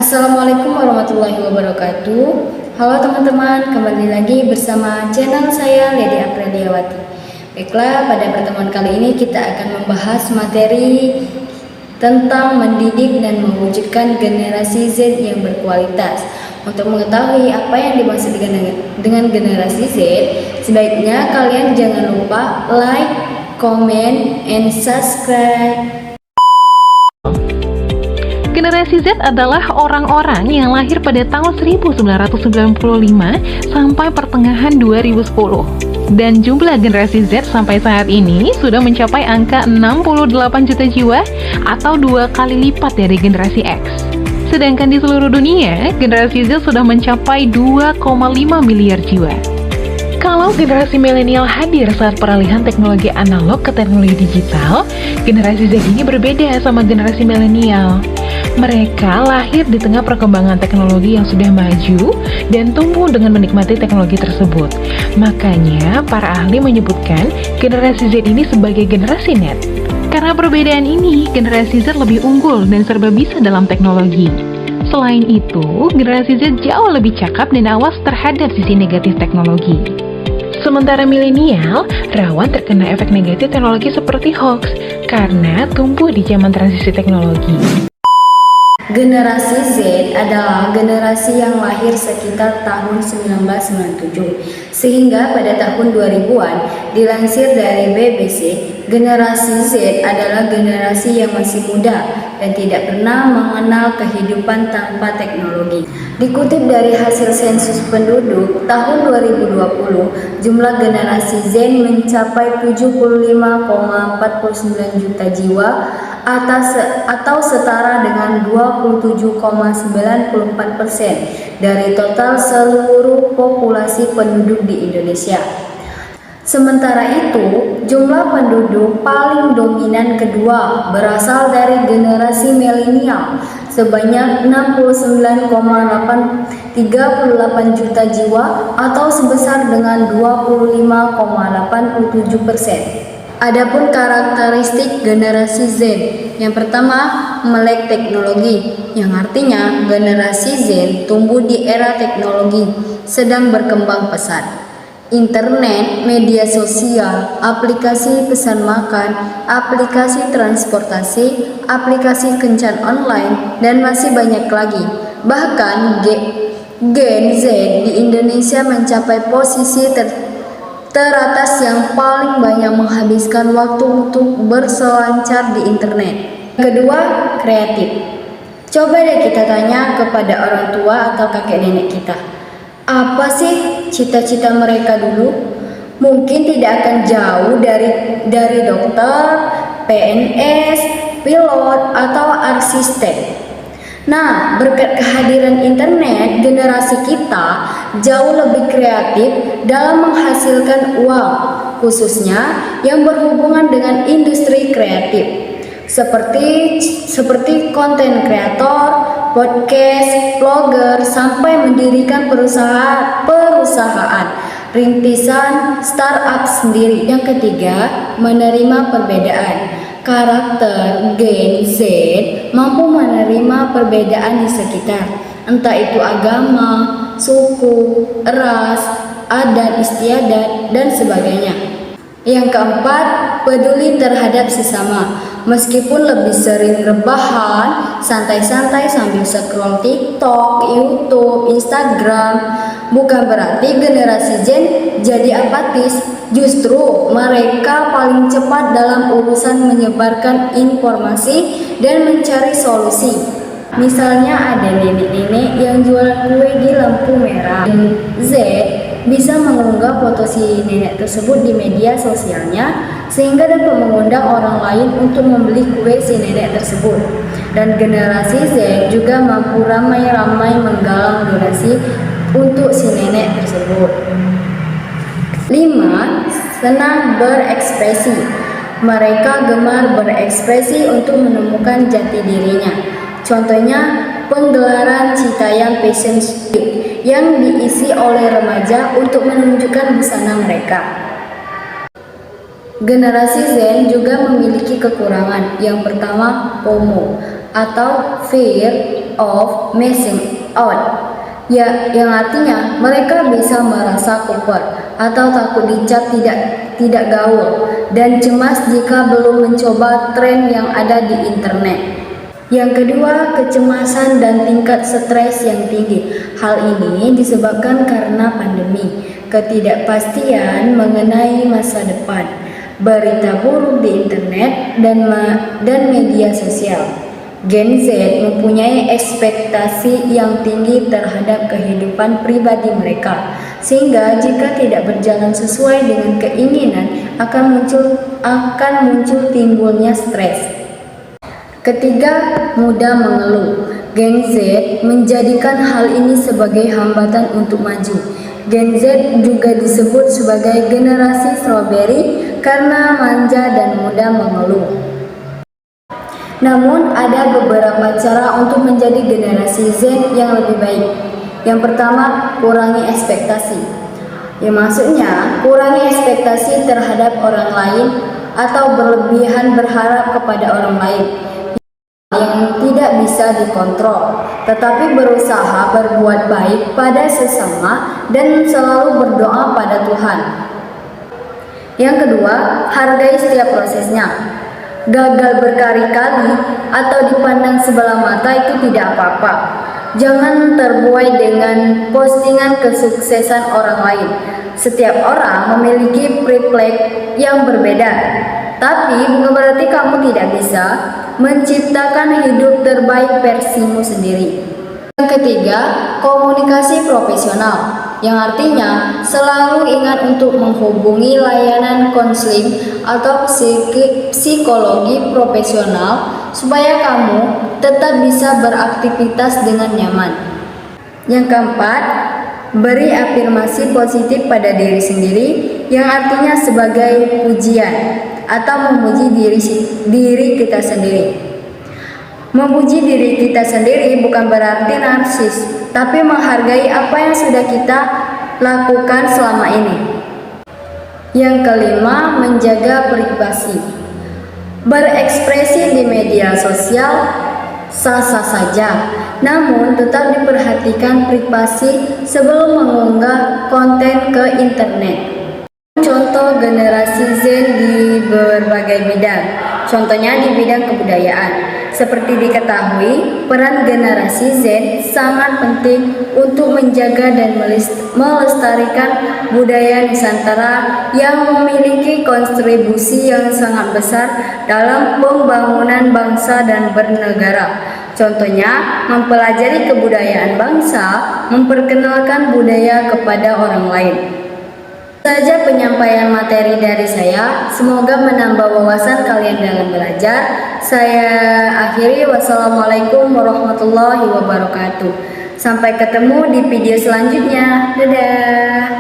Assalamualaikum warahmatullahi wabarakatuh. Halo teman-teman, kembali lagi bersama channel saya Lady Apriliawati. Baiklah, pada pertemuan kali ini kita akan membahas materi tentang mendidik dan mewujudkan generasi Z yang berkualitas. Untuk mengetahui apa yang dimaksud dengan generasi Z, sebaiknya kalian jangan lupa like, comment, and subscribe. Generasi Z adalah orang-orang yang lahir pada tahun 1995 sampai pertengahan 2010. Dan jumlah generasi Z sampai saat ini sudah mencapai angka 68 juta jiwa atau 2 kali lipat dari generasi X. Sedangkan di seluruh dunia, generasi Z sudah mencapai 2,5 miliar jiwa. Kalau generasi milenial hadir saat peralihan teknologi analog ke teknologi digital, generasi Z ini berbeda sama generasi milenial. Mereka lahir di tengah perkembangan teknologi yang sudah maju dan tumbuh dengan menikmati teknologi tersebut. Makanya, para ahli menyebutkan generasi Z ini sebagai generasi net. Karena perbedaan ini, generasi Z lebih unggul dan serba bisa dalam teknologi. Selain itu, generasi Z jauh lebih cakap dan awas terhadap sisi negatif teknologi. Sementara milenial rawan terkena efek negatif teknologi seperti hoax karena tumbuh di zaman transisi teknologi. Generasi Z adalah generasi yang lahir sekitar tahun 1997, sehingga pada tahun 2000-an, dilansir dari BBC, generasi Z adalah generasi yang masih muda dan tidak pernah mengenal kehidupan tanpa teknologi. Dikutip dari hasil sensus penduduk tahun 2020, jumlah generasi Z mencapai 75,49 juta jiwa atau setara dengan 27,94% dari total seluruh populasi penduduk di Indonesia. Sementara itu, jumlah penduduk paling dominan kedua berasal dari generasi milenial sebanyak 69,38 juta jiwa atau sebesar dengan 25,87%. Adapun karakteristik generasi Z, yang pertama, melek teknologi, yang artinya generasi Z tumbuh di era teknologi sedang berkembang pesat. Internet, media sosial, aplikasi pesan makan, aplikasi transportasi, aplikasi kencan online, dan masih banyak lagi. Bahkan Gen Z di Indonesia mencapai posisi teratas yang paling banyak menghabiskan waktu untuk berselancar di internet. Kedua, kreatif. Coba deh kita tanya kepada orang tua atau kakek nenek kita, apa sih cita-cita mereka dulu? Mungkin tidak akan jauh dari dokter, PNS, pilot, atau arsitek. Nah, berkat kehadiran internet, generasi kita jauh lebih kreatif dalam menghasilkan uang, khususnya yang berhubungan dengan industri kreatif, seperti konten kreator, podcast, blogger, sampai mendirikan perusahaan rintisan startup sendiri. Yang ketiga, menerima perbedaan. Karakter Gen Z mampu menerima perbedaan di sekitar, entah itu agama, suku, ras, adat istiadat, dan sebagainya. Yang keempat, peduli terhadap sesama. Meskipun lebih sering rebahan, santai-santai sambil scroll TikTok, YouTube, Instagram, bukan berarti generasi Z jadi apatis. Justru mereka paling cepat dalam urusan menyebarkan informasi dan mencari solusi. Misalnya ada nenek-nenek yang jualan kue di lampu merah. Z bisa mengunggah foto si nenek tersebut di media sosialnya sehingga dapat mengundang orang lain untuk membeli kue si nenek tersebut. Dan generasi Z juga mampu ramai-ramai menggalang donasi untuk si nenek tersebut. 5. Senang berekspresi. Mereka gemar berekspresi untuk menemukan jati dirinya. Contohnya, penggelaran Citayam Fashion Week yang diisi oleh remaja untuk menunjukkan busana mereka. Generasi Z juga memiliki kekurangan. Yang pertama, FOMO atau Fear of missing out. Ya, yang artinya mereka bisa merasa kuper atau takut dicap tidak gaul dan cemas jika belum mencoba tren yang ada di internet. Yang kedua, kecemasan dan tingkat stres yang tinggi. Hal ini disebabkan karena pandemi, ketidakpastian mengenai masa depan, berita buruk di internet dan media sosial. Gen Z mempunyai ekspektasi yang tinggi terhadap kehidupan pribadi mereka, sehingga jika tidak berjalan sesuai dengan keinginan akan muncul timbulnya stres. Ketiga, mudah mengeluh. Gen Z menjadikan hal ini sebagai hambatan untuk maju. Gen Z juga disebut sebagai generasi strawberry karena manja dan mudah mengeluh. Namun ada beberapa cara untuk menjadi generasi Z yang lebih baik. Yang pertama, kurangi ekspektasi. Ya, maksudnya kurangi ekspektasi terhadap orang lain atau berlebihan berharap kepada orang lain yang tidak bisa dikontrol, tetapi berusaha berbuat baik pada sesama dan selalu berdoa pada Tuhan. Yang kedua, hargai setiap prosesnya. Gagal berkali-kali atau dipandang sebelah mata itu tidak apa-apa. Jangan terbuai dengan postingan kesuksesan orang lain. Setiap orang memiliki privilege yang berbeda, tapi bukan berarti kamu tidak bisa menciptakan hidup terbaik versimu sendiri. Yang ketiga, komunikasi profesional, yang artinya selalu ingat untuk menghubungi layanan konseling atau psikologi profesional supaya kamu tetap bisa beraktivitas dengan nyaman. Yang keempat, beri afirmasi positif pada diri sendiri, yang artinya sebagai pujian atau memuji diri kita sendiri. Memuji diri kita sendiri bukan berarti narsis, tapi menghargai apa yang sudah kita lakukan selama ini. Yang kelima, menjaga privasi. Berekspresi di media sosial sah-sah saja, namun tetap diperhatikan privasi sebelum mengunggah konten ke internet. Contoh generasi Z di berbagai bidang, contohnya di bidang kebudayaan. Seperti diketahui, peran generasi Z sangat penting untuk menjaga dan melestarikan budaya Nusantara yang memiliki kontribusi yang sangat besar dalam pembangunan bangsa dan bernegara. Contohnya, mempelajari kebudayaan bangsa, memperkenalkan budaya kepada orang lain. Saja penyampaian materi dari saya, semoga menambah wawasan kalian dalam belajar. Saya akhiri, wassalamualaikum warahmatullahi wabarakatuh. Sampai ketemu di video selanjutnya. Dadah.